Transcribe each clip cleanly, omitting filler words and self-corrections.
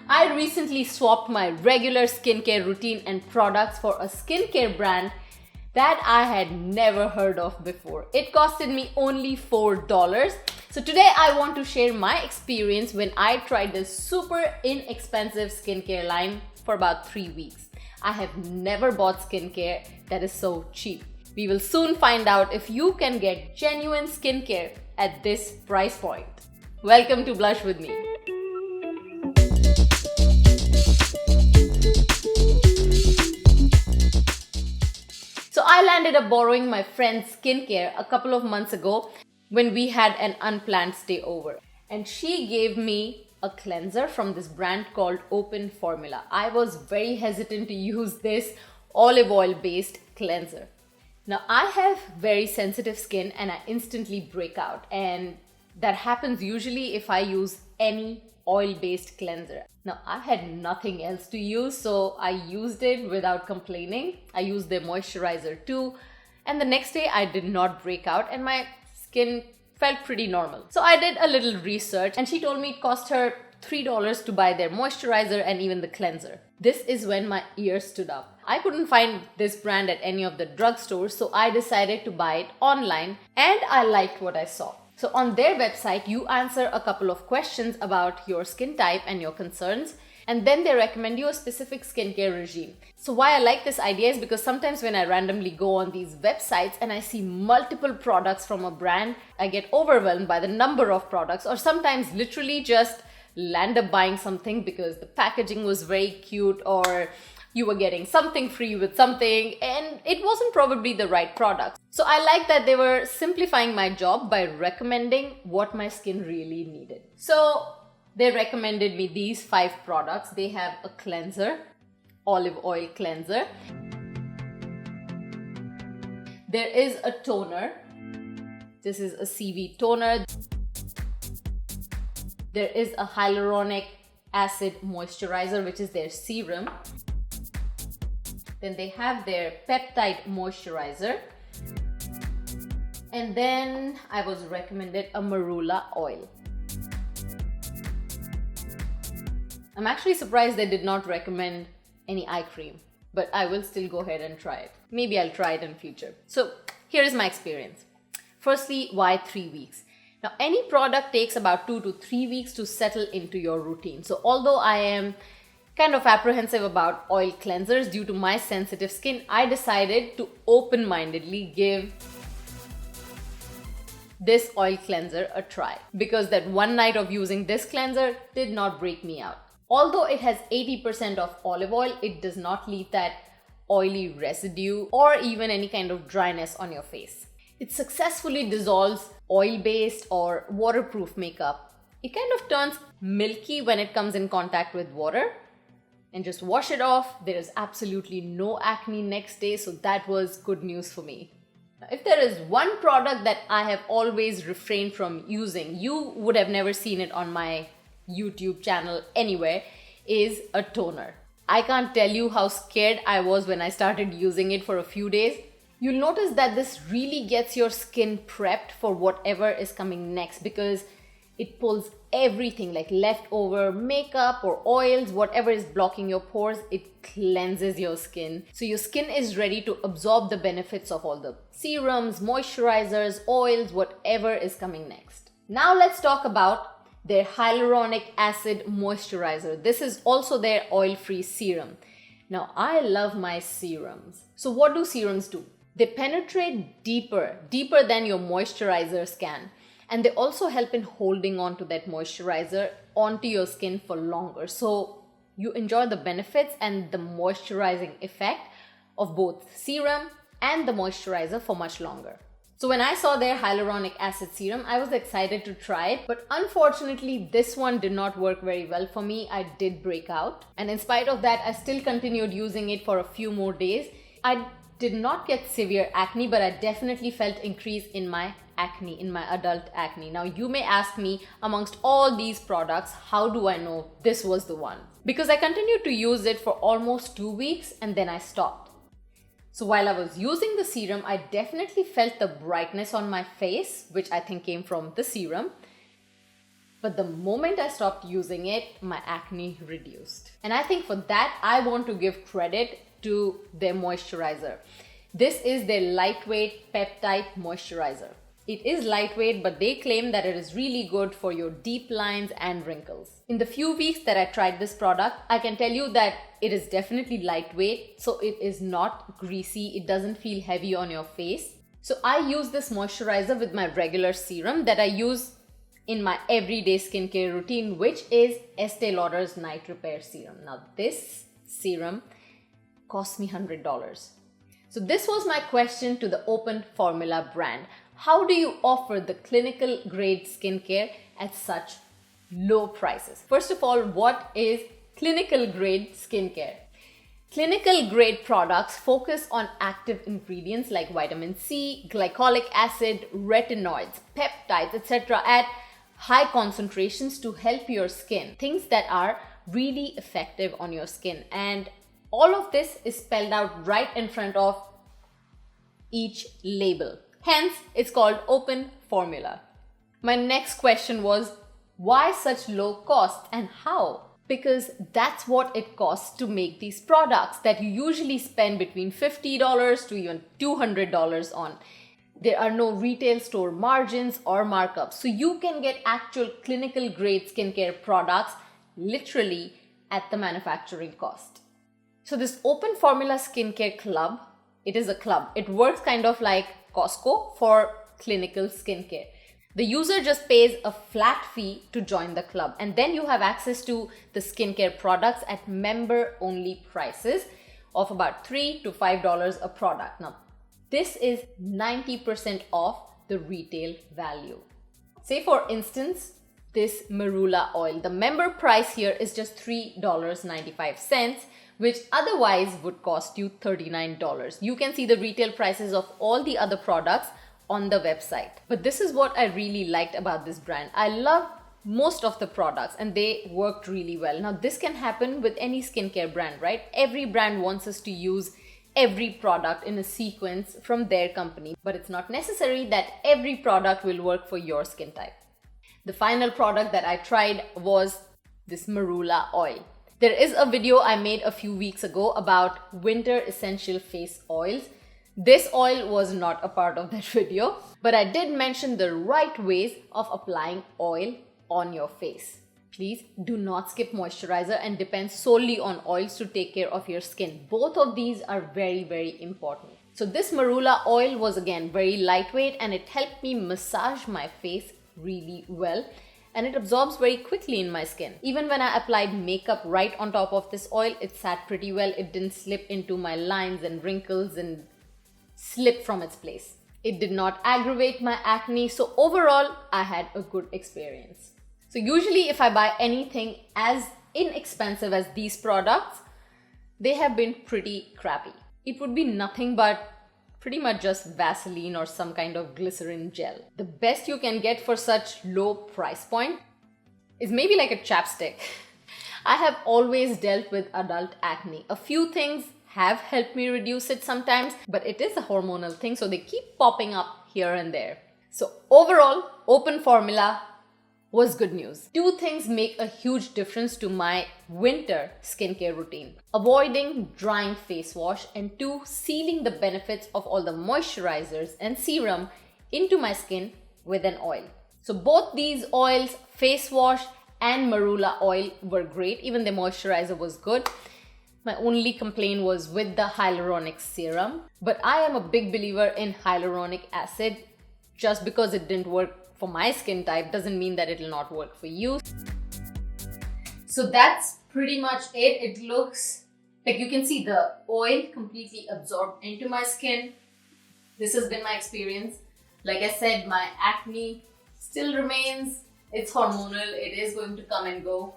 I recently swapped my regular skincare routine and products for a skincare brand that I had never heard of before. It costed me only $4. So today I want to share my experience when I tried this super inexpensive skincare line for about 3 weeks. I have never bought skincare that is so cheap. We will soon find out if you can get genuine skincare at this price point. Welcome to Blush with me. So I landed up borrowing my friend's skincare a couple of months ago when we had an unplanned stay over. And she gave me a cleanser from this brand called outperform. I was very hesitant to use this olive oil based cleanser. Now I have very sensitive skin and I instantly break out, and that happens usually if I use any oil-based cleanser. Now I had nothing else to use, so I used it without complaining. I used their moisturizer too, and the next day I did not break out and my skin felt pretty normal. So I did a little research and she told me it cost her $3 to buy their moisturizer and even the cleanser. This is when my ears stood up. I couldn't find this brand at any of the drugstores, so I decided to buy it online and I liked what I saw. So on their website, you answer a couple of questions about your skin type and your concerns, and then they recommend you a specific skincare regime. So why I like this idea is because sometimes when I randomly go on these websites and I see multiple products from a brand, I get overwhelmed by the number of products, or sometimes literally just land up buying something because the packaging was very cute, or you were getting something free with something and it wasn't probably the right product. So I like that they were simplifying my job by recommending what my skin really needed. So they recommended me these 5 products. They have a cleanser, olive oil cleanser. There is a toner. This is a seaweed toner. There is a hyaluronic acid moisturizer, which is their serum. Then they have their peptide moisturizer. And then I was recommended a marula oil. I'm actually surprised they did not recommend any eye cream, but I will still go ahead and try it. Maybe I'll try it in future. So here is my experience. Firstly, why 3 weeks? Now, any product takes about 2 to 3 weeks to settle into your routine. So although I am kind of apprehensive about oil cleansers due to my sensitive skin, I decided to open-mindedly give this oil cleanser a try, because that one night of using this cleanser did not break me out. Although it has 80% of olive oil, it does not leave that oily residue or even any kind of dryness on your face. It successfully dissolves oil-based or waterproof makeup. It kind of turns milky when it comes in contact with water, and just wash it off. There is absolutely no acne next day, so that was good news for me. Now, if there is one product that I have always refrained from using, you would have never seen it on my YouTube channel anywhere, is a toner. I can't tell you how scared I was when I started using it for a few days. You'll notice that this really gets your skin prepped for whatever is coming next, because it pulls everything like leftover makeup or oils, whatever is blocking your pores, it cleanses your skin. So your skin is ready to absorb the benefits of all the serums, moisturizers, oils, whatever is coming next. Now let's talk about their hyaluronic acid moisturizer. This is also their oil-free serum. Now I love my serums. So what do serums do? They penetrate deeper than your moisturizers can. And they also help in holding on to that moisturizer onto your skin for longer. So you enjoy the benefits and the moisturizing effect of both serum and the moisturizer for much longer. So when I saw their hyaluronic acid serum, I was excited to try it. But unfortunately, this one did not work very well for me. I did break out. And in spite of that, I still continued using it for a few more days. I did not get severe acne, but I definitely felt increase in my acne, in my adult acne. Now you may ask me, amongst all these products, how do I know this was the one? Because I continued to use it for almost 2 weeks and then I stopped. So while I was using the serum, I definitely felt the brightness on my face, which I think came from the serum. But the moment I stopped using it, my acne reduced. And I think for that, I want to give credit to their moisturizer. This is their lightweight peptide moisturizer. It is lightweight, but they claim that it is really good for your deep lines and wrinkles. In the few weeks that I tried this product, I can tell you that it is definitely lightweight, so it is not greasy, it doesn't feel heavy on your face. So I use this moisturizer with my regular serum that I use in my everyday skincare routine, which is Estee Lauder's Night Repair Serum. Now this serum cost me $100. So this was my question to the Open Formula brand. How do you offer the clinical grade skincare at such low prices? First of all, what is clinical grade skincare? Clinical grade products focus on active ingredients like vitamin C, glycolic acid, retinoids, peptides, etc. at high concentrations to help your skin. Things that are really effective on your skin. And all of this is spelled out right in front of each label. Hence, it's called Open Formula. My next question was, why such low cost and how? Because that's what it costs to make these products that you usually spend between $50 to even $200 on. There are no retail store margins or markups, so you can get actual clinical grade skincare products literally at the manufacturing cost. So this Open Formula Skincare Club, it is a club. It works kind of like Costco for clinical skincare. The user just pays a flat fee to join the club, and then you have access to the skincare products at member-only prices of about $3 to $5 a product. Now, this is 90% off the retail value. Say for instance, this marula oil. The member price here is just $3.95, which otherwise would cost you $39. You can see the retail prices of all the other products on the website. But this is what I really liked about this brand. I love most of the products and they worked really well. Now this can happen with any skincare brand, right? Every brand wants us to use every product in a sequence from their company, but it's not necessary that every product will work for your skin type. The final product that I tried was this marula oil. There is a video I made a few weeks ago about winter essential face oils. This oil was not a part of that video, but I did mention the right ways of applying oil on your face. Please do not skip moisturizer and depend solely on oils to take care of your skin. Both of these are very, very important. So this marula oil was again very lightweight and it helped me massage my face really well. And it absorbs very quickly in my skin. Even when I applied makeup right on top of this oil, it sat pretty well. It didn't slip into my lines and wrinkles and slip from its place. It did not aggravate my acne. So overall, I had a good experience. So usually if I buy anything as inexpensive as these products, they have been pretty crappy. It would be nothing but pretty much just Vaseline or some kind of glycerin gel. The best you can get for such low price point is maybe like a chapstick. I have always dealt with adult acne. A few things have helped me reduce it sometimes, but it is a hormonal thing, so they keep popping up here and there. So overall, Open Formula was good news. Two things make a huge difference to my winter skincare routine: avoiding drying face wash, and two, sealing the benefits of all the moisturizers and serum into my skin with an oil. So both these oils, face wash and marula oil, were great. Even the moisturizer was good. My only complaint was with the hyaluronic serum, but I am a big believer in hyaluronic acid. Just because it didn't work for my skin type doesn't mean that it will not work for you. So that's pretty much it. It looks like you can see the oil completely absorbed into my skin. This has been my experience. Like I said, my acne still remains. It's hormonal. It is going to come and go.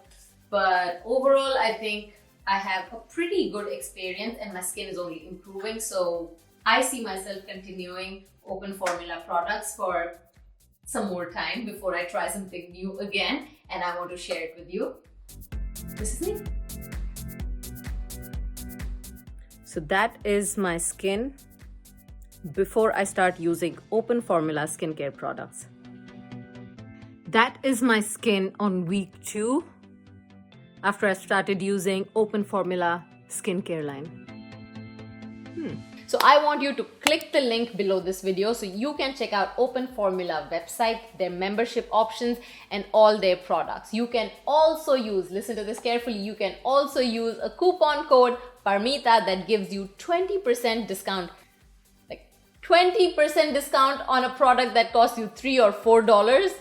But overall, I think I have a pretty good experience and my skin is only improving. So I see myself continuing Open Formula products for some more time before I try something new again, and I want to share it with you. This is me. So that is my skin before I start using Open Formula skincare products. That is my skin on week 2 after I started using Open Formula skincare line. So I want you to click the link below this video so you can check out Open Formula website, their membership options and all their products. You can also use, listen to this carefully, you can also use a coupon code Parmita that gives you 20% discount. Like 20% discount on a product that costs you $3 or $4.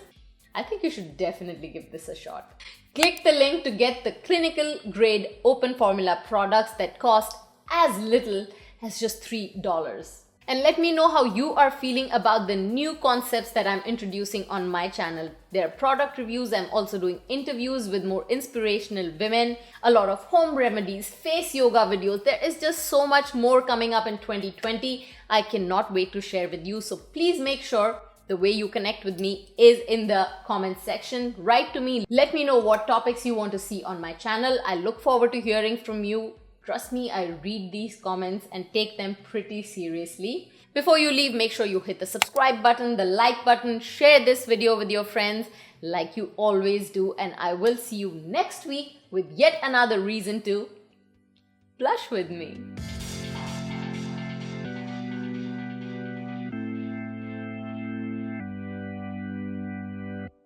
I think you should definitely give this a shot. Click the link to get the clinical grade Open Formula products that cost as little as just $3. And let me know how you are feeling about the new concepts that I'm introducing on my channel. There are product reviews, I'm also doing interviews with more inspirational women, a lot of home remedies, face yoga videos. There is just so much more coming up in 2020. I cannot wait to share with you. So please make sure the way you connect with me is in the comment section. Write to me. Let me know what topics you want to see on my channel. I look forward to hearing from you. Trust me, I read these comments and take them pretty seriously. Before you leave, make sure you hit the subscribe button, the like button, share this video with your friends like you always do, and I will see you next week with yet another reason to blush with me.